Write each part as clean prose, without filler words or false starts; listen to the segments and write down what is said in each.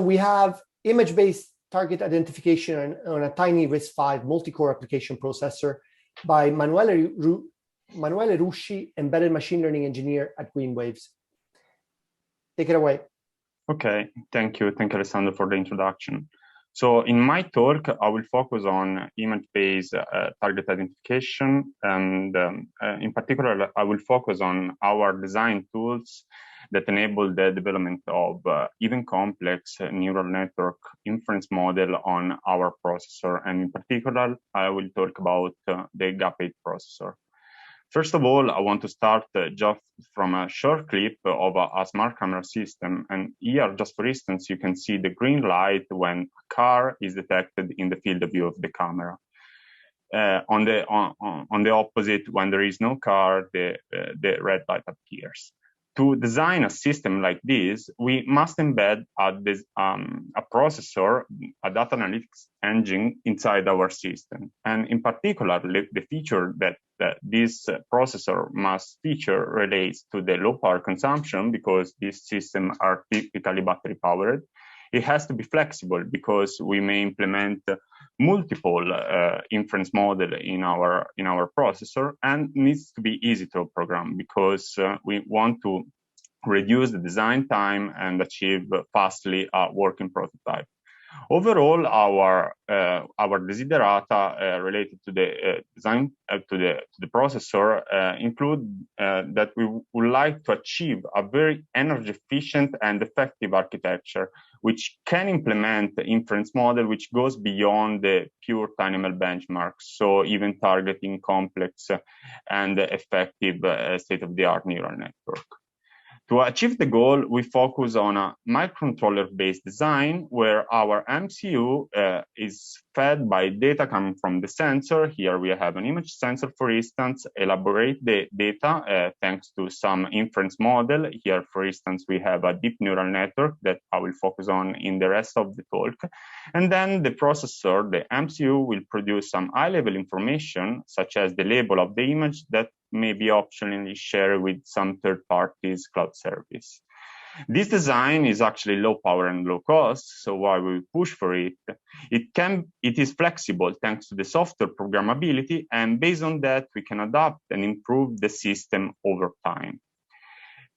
We have image-based target identification on a tiny Risc-V multicore application processor by Manuele RUSCI, embedded machine learning engineer at Greenwaves. Take it away. Okay, thank you. Thank you, Alessandro, for the introduction. So in my talk, I will focus on image-based target identification, and in particular, I will focus on our design tools that enable the development of even complex neural network inference model on our processor. And in particular, I will talk about the Gap8 processor. First of all, I want to start just from a short clip of a smart camera system. And here, just for instance, you can see the green light when a car is detected in the field of view of the camera. On the opposite, when there is no car, the red light appears. To design a system like this, we must embed a processor, a data analytics engine inside our system. And in particular, the feature that this processor must feature relates to the low power consumption, because these systems are typically battery powered. It has to be flexible because we may implement multiple inference model in our processor, and needs to be easy to program because we want to reduce the design time and achieve fastly a working prototype. Overall, our desiderata related to the design to the processor include that we would like to achieve a very energy efficient and effective architecture, which can implement the inference model which goes beyond the pure TinyML benchmarks, so even targeting complex and effective state-of-the-art neural network. To achieve the goal, we focus on a microcontroller-based design where our MCU is fed by data coming from the sensor. Here we have an image sensor, for instance, elaborate the data thanks to some inference model. Here, for instance, we have a deep neural network that I will focus on in the rest of the talk. And then the processor, the MCU, will produce some high-level information, such as the label of the image that may be optionally shared with some third parties cloud service. This design is actually low power and low cost, so why we push for it? It is flexible thanks to the software programmability, and based on that, we can adapt and improve the system over time.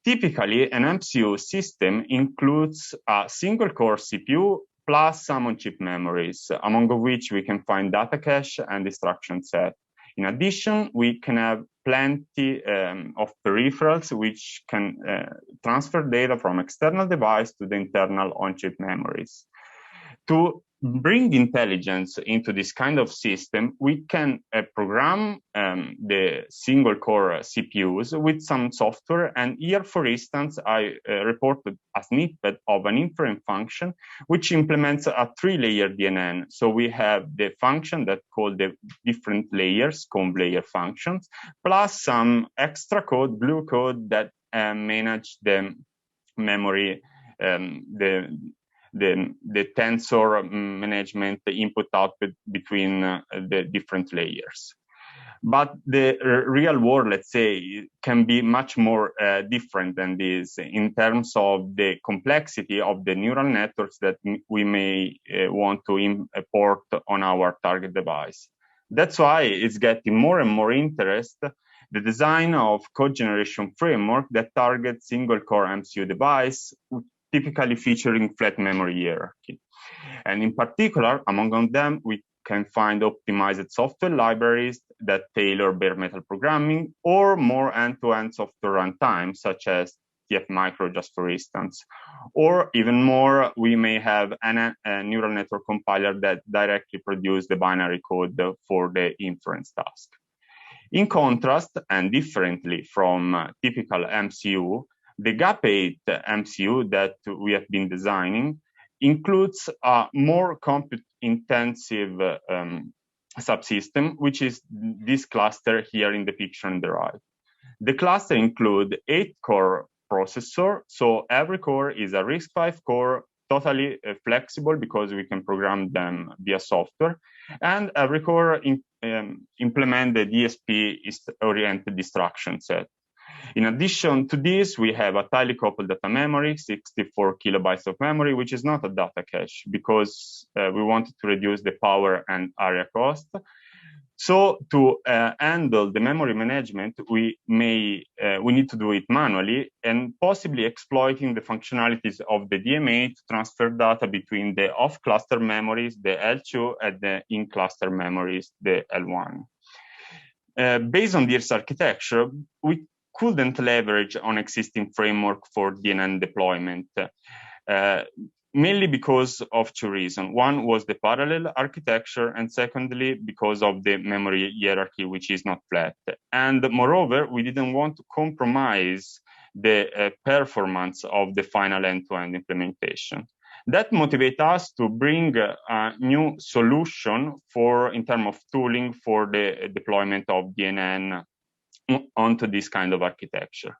Typically, an MCU system includes a single core CPU plus some on-chip memories, among which we can find data cache and instruction set. In addition, we can have plenty of peripherals which can transfer data from external device to the internal on-chip memories. To bring intelligence into this kind of system, we can program the single core CPUs with some software. And here, for instance, I reported a snippet of an inference function which implements a 3-layer DNN. So we have the function that called the different layers, conv layer functions, plus some extra code, glue code that manage the memory, the tensor management, the input-output between the different layers. But the real world, let's say, can be much more different than this in terms of the complexity of the neural networks that we may want to import on our target device. That's why it's getting more and more interest, the design of code generation framework that targets single core MCU device, typically featuring flat memory hierarchy. And in particular, among them, we can find optimized software libraries that tailor bare metal programming, or more end-to-end software runtime, such as TF Micro, just for instance. Or even more, we may have a neural network compiler that directly produces the binary code for the inference task. In contrast, and differently from typical MCU, the Gap8 MCU that we have been designing includes a more compute-intensive subsystem, which is this cluster here in the picture on the right. The cluster includes 8-core processor, so every core is a Risc-V core, totally flexible because we can program them via software, and every core implement the DSP-oriented instruction set. In addition to this, we have a tightly coupled data memory, 64 kilobytes of memory, which is not a data cache because we wanted to reduce the power and area cost. So to handle the memory management, we need to do it manually and possibly exploiting the functionalities of the DMA to transfer data between the off-cluster memories, the L2, and the in-cluster memories, the L1. Based on this architecture, we couldn't leverage on existing framework for DNN deployment. Mainly because of two reasons. One was the parallel architecture, and secondly, because of the memory hierarchy, which is not flat. And moreover, we didn't want to compromise the performance of the final end-to-end implementation. That motivates us to bring a new solution in terms of tooling for the deployment of DNN onto this kind of architecture.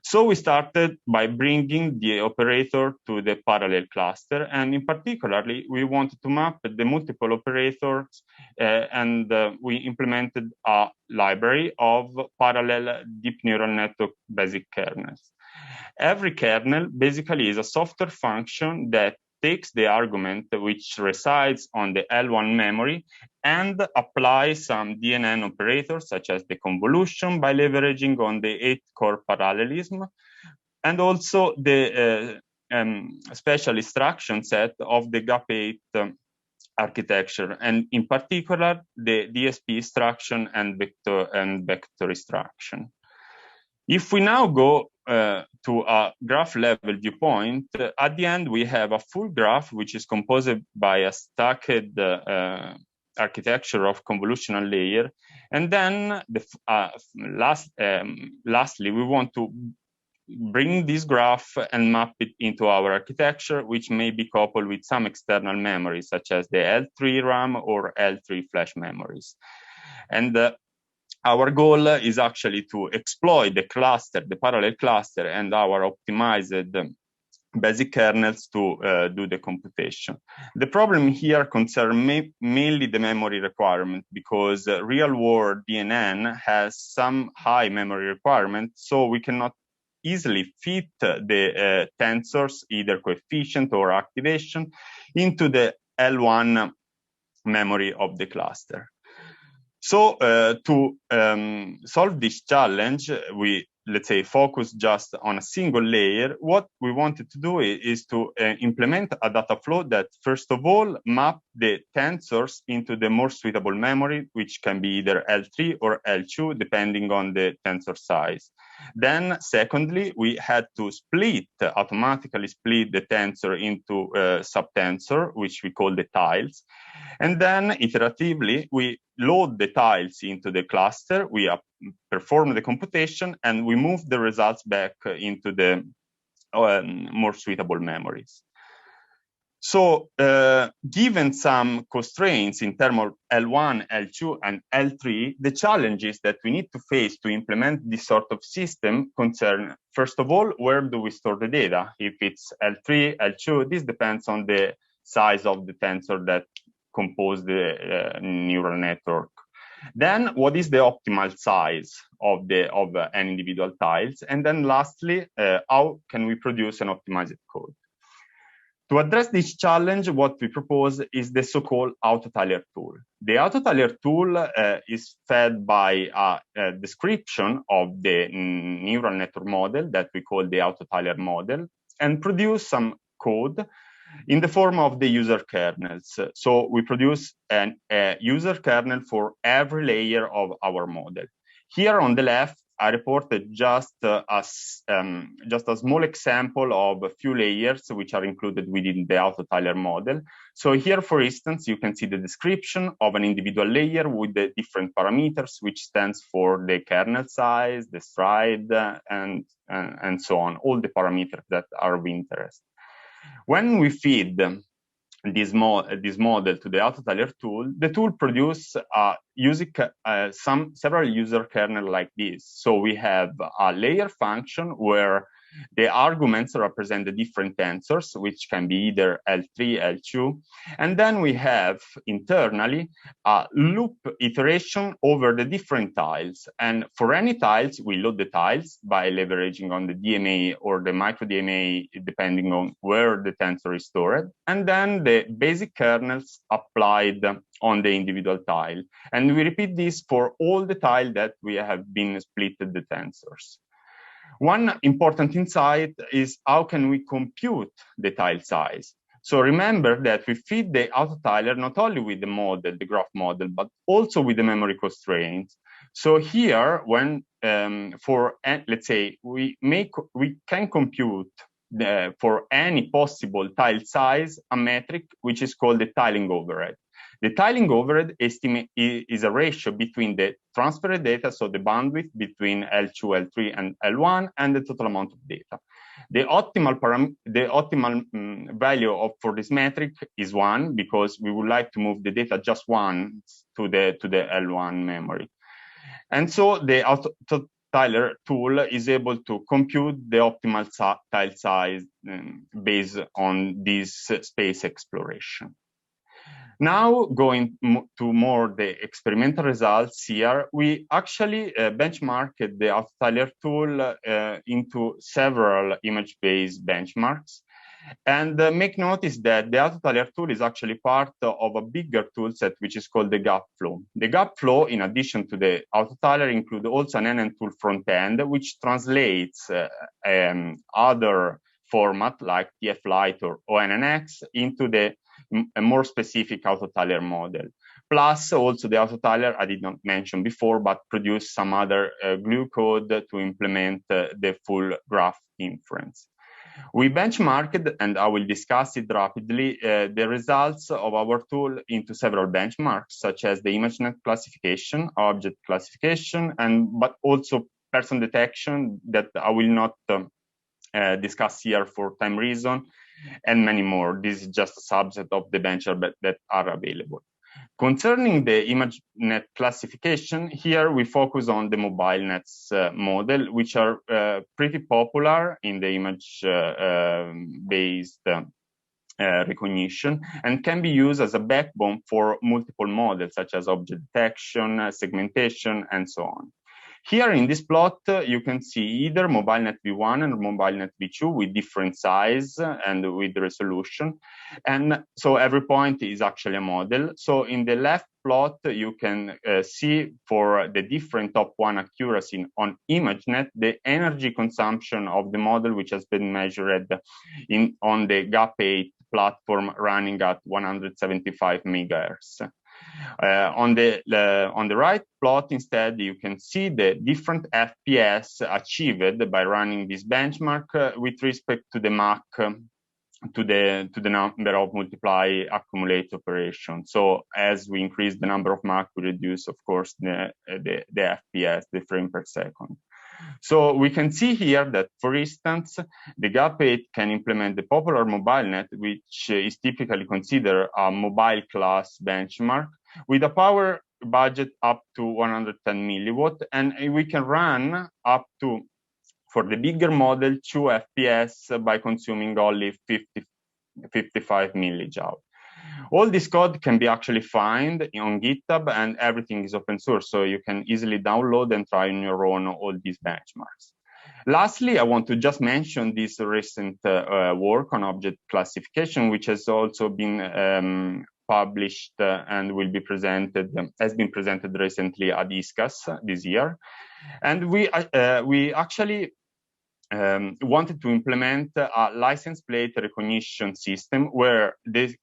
So we started by bringing the operator to the parallel cluster, and in particular, we wanted to map the multiple operators, and we implemented a library of parallel deep neural network basic kernels. Every kernel basically is a software function that takes the argument which resides on the L1 memory and applies some DNN operators such as the convolution by leveraging on the 8-core parallelism, and also the special instruction set of the Gap8 architecture, and in particular the DSP instruction and vector instruction. If we now go to a graph level viewpoint, at the end we have a full graph which is composed by a stacked architecture of convolutional layer, and then lastly we want to bring this graph and map it into our architecture, which may be coupled with some external memories such as the L3 RAM or L3 flash memories. And our goal is actually to exploit the cluster, the parallel cluster, and our optimized basic kernels to do the computation. The problem here concerns mainly the memory requirement, because real-world DNN has some high memory requirement, so we cannot easily fit the tensors, either coefficient or activation, into the L1 memory of the cluster. So to solve this challenge, we, let's say, focus just on a single layer. What we wanted to do is to implement a data flow that, first of all, map the tensors into the more suitable memory, which can be either L3 or L2, depending on the tensor size. Then, secondly, we had to automatically split the tensor into subtensor, which we call the tiles. And then, iteratively, we load the tiles into the cluster, we perform the computation, and we move the results back into the more suitable memories. So, given some constraints in terms of L1, L2, and L3, the challenges that we need to face to implement this sort of system concern, first of all, where do we store the data? If it's L3, L2, this depends on the size of the tensor that compose the neural network. Then, what is the optimal size of an individual tiles? And then lastly, how can we produce an optimized code? To address this challenge, what we propose is the so-called Autotalia tool. The Autotalia tool is fed by a description of the neural network model that we call the Autotalia model, and produce some code in the form of the user kernels. So we produce a user kernel for every layer of our model. Here on the left, I reported just a small example of a few layers which are included within the Autotalia model. So here, for instance, you can see the description of an individual layer with the different parameters, which stands for the kernel size, the stride, and so on, all the parameters that are of interest. When we feed this model to the Autotalia tool, the tool produces several user kernel like this. So we have a layer function where The arguments represent the different tensors, which can be either L3, L2. And then we have internally a loop iteration over the different tiles. And for any tiles, we load the tiles by leveraging on the DMA or the micro DMA, depending on where the tensor is stored. And then the basic kernels applied on the individual tile. And we repeat this for all the tiles that we have been split the tensors. One important insight is how can we compute the tile size? So remember that we feed the Autotalia not only with the model, the graph model, but also with the memory constraints. So here, when let's say we can compute for any possible tile size a metric which is called the tiling overhead. The tiling overhead estimate is a ratio between the transferred data, so the bandwidth between L2, L3, and L1, and the total amount of data. The optimal value for this metric is 1, because we would like to move the data just once to the L1 memory. And so the Autotalia tool is able to compute the optimal tile size based on this space exploration. Now, going to more the experimental results here, we actually benchmarked the Autotalia tool into several image-based benchmarks. And make notice that the Autotalia tool is actually part of a bigger tool set, which is called the Gap flow. The Gap flow, in addition to the Autotalia, includes also an NN tool front end, which translates other format like TF-Lite or ONNX into a more specific Autotalia model. Plus, also the Autotalia, I did not mention before, but produce some other glue code to implement the full graph inference. We benchmarked, and I will discuss it rapidly, the results of our tool into several benchmarks, such as the ImageNet classification, object classification, but also person detection that I will not discuss here for time reason, and many more. This is just a subset of the benchmarks that are available. Concerning the ImageNet classification, here we focus on the mobile nets model, which are pretty popular in the image-based recognition and can be used as a backbone for multiple models, such as object detection, segmentation, and so on. Here in this plot, you can see either MobileNet V1 and MobileNet V2 with different size and with resolution. And so every point is actually a model. So in the left plot, you can see for the different top 1 accuracy on ImageNet, the energy consumption of the model, which has been measured on the Gap8 platform running at 175 megahertz. On the right plot, instead, you can see the different FPS achieved by running this benchmark with respect to the Mach, to the number of multiply accumulate operations. So as we increase the number of Mach, we reduce, of course, the FPS, the frame per second. So we can see here that, for instance, the Gap8 can implement the popular MobileNet, which is typically considered a mobile class benchmark, with a power budget up to 110 milliwatt, and we can run up to, for the bigger model, 2 FPS by consuming only 55 millijoule. All this code can be actually found on GitHub, and everything is open source, so you can easily download and try on your own all these benchmarks. Lastly, I want to just mention this recent work on object classification, which has also been published and will be presented, has been presented recently at ISCAS this year. And we actually wanted to implement a license plate recognition system where the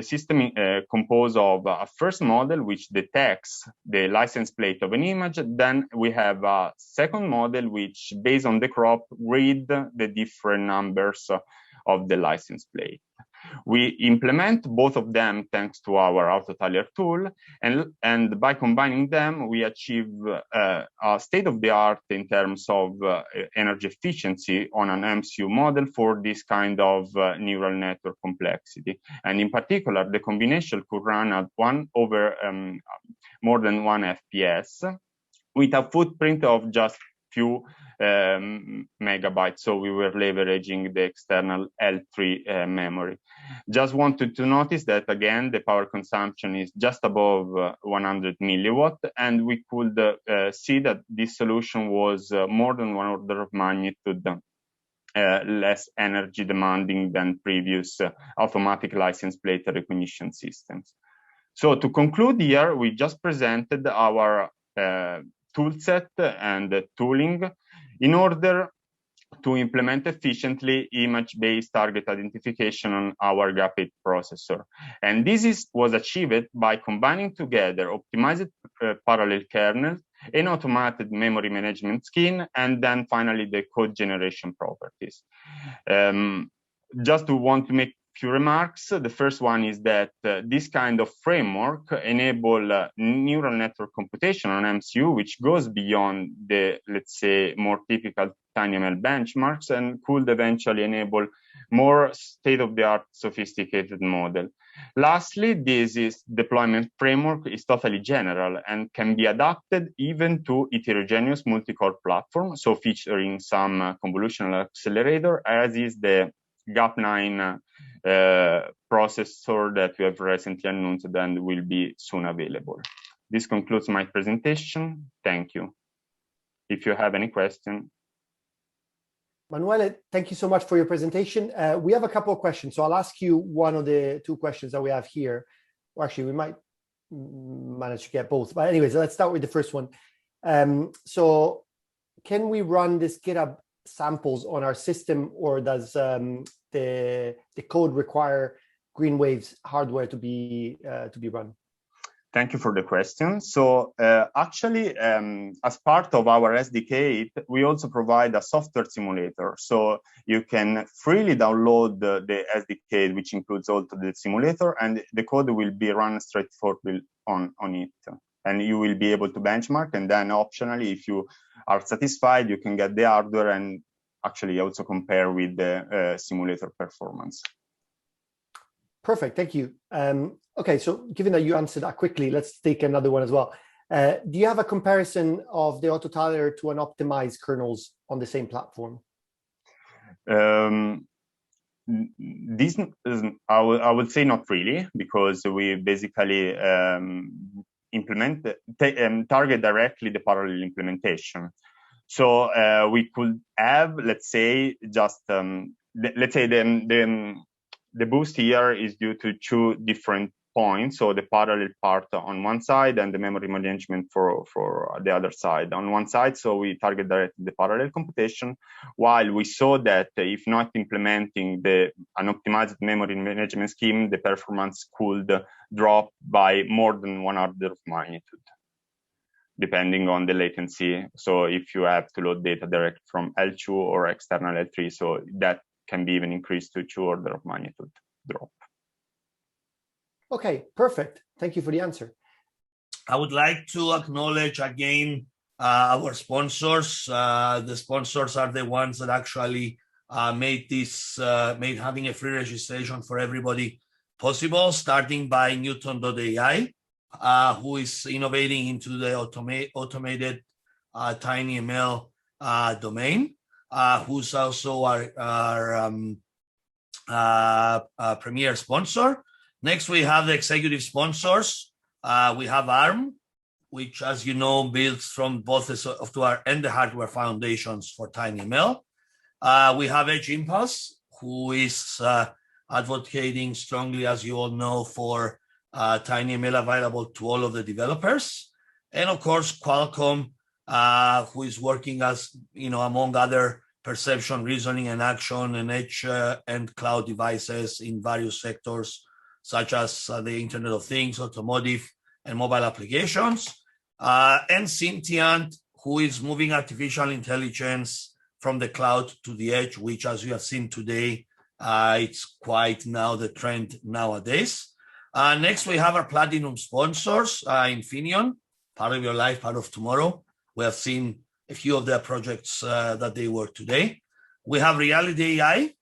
system composed of a first model which detects the license plate of an image. Then we have a second model which, based on the crop, read the different numbers of the license plate. We implement both of them thanks to our Autotalia tool, and by combining them, we achieve a state-of-the-art in terms of energy efficiency on an MCU model for this kind of neural network complexity. And in particular, the combination could run at more than 1 FPS with a footprint of just few megabytes. So we were leveraging the external L3 memory. Just wanted to notice that, again, the power consumption is just above 100 milliwatt, and we could see that this solution was more than one order of magnitude less energy demanding than previous automatic license plate recognition systems. So to conclude here, we just presented our toolset and tooling in order to implement efficiently image-based target identification on our Gap8 processor. And this was achieved by combining together optimized parallel kernel, an automated memory management scheme, and then finally the code generation properties. Just to want to make a few remarks. The first one is that this kind of framework enable neural network computation on MCU, which goes beyond the, let's say, more typical TinyML benchmarks and could eventually enable more state-of-the-art sophisticated model. Lastly, this deployment framework is totally general and can be adapted even to heterogeneous multi-core platform, so featuring some convolutional accelerator, as is the Gap9 processor that we have recently announced and will be soon available. This concludes my presentation. Thank you. If you have any question. Manuele, thank you so much for your presentation. We have a couple of questions, so I'll ask you one of the two questions that we have here. Or actually, we might manage to get both. But anyways, let's start with the first one. So can we run this GitHub samples on our system, or does the code require Greenwaves hardware to be run? Thank you for the question. So actually, as part of our SDK, we also provide a software simulator. So you can freely download the SDK, which includes also the simulator, and the code will be run straightforwardly on it. And you will be able to benchmark. And then optionally, if you are satisfied, you can get the hardware and actually also compare with the simulator performance. Perfect, thank you. Okay, so given that you answered that quickly, let's take another one as well. Do you have a comparison of the Autotalia to an optimized kernels on the same platform? This is, I would say not really, because we basically target directly the parallel implementation. So we could have, let's say, just let's say the boost here is due to two different points. So the parallel part on one side and the memory management for the other side. On one side, so we target directly the parallel computation, while we saw that if not implementing an optimized memory management scheme, the performance could drop by more than one order of magnitude, depending on the latency. So if you have to load data direct from L2 or external L3, so that can be even increased to 2 order of magnitude drop. Okay, perfect. Thank you for the answer. I would like to acknowledge again our sponsors. The sponsors are the ones that actually made having a free registration for everybody possible, starting by Newton.ai, who is innovating into the automated TinyML domain. Who's also our premier sponsor. Next, we have the executive sponsors. We have ARM, which, as you know, builds from both the software and the hardware foundations for TinyML. We have Edge Impulse, who is advocating strongly, as you all know, for TinyML available to all of the developers. And of course, Qualcomm, who is working as, among other perception, reasoning, and action, and edge and cloud devices in various sectors, such as the Internet of Things, automotive, and mobile applications. And Sentient, who is moving artificial intelligence from the cloud to the edge, which, as you have seen today, it's quite now the trend nowadays. Next, we have our platinum sponsors, Infineon, part of your life, part of tomorrow. We have seen a few of their projects that they work today. We have Reality AI,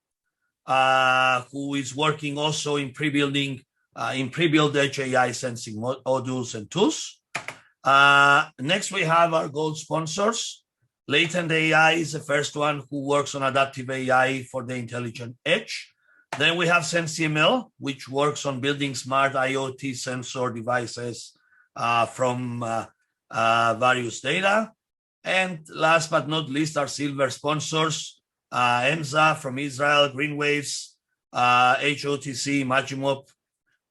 who is working also in pre-built edge AI sensing modules and tools. Next, we have our gold sponsors, Latent AI is the first one who works on adaptive AI for the intelligent edge. Then we have SensiML, which works on building smart IoT sensor devices from various data. And last but not least, our silver sponsors, EMSA from Israel, Greenwaves, HOTC, Magimop,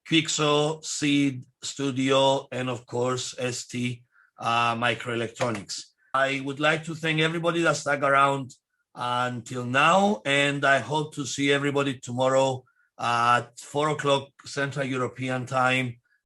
Quixo, Seed, Studio, and of course, ST Microelectronics. I would like to thank everybody that stuck around until now, and I hope to see everybody tomorrow at 4 o'clock Central European time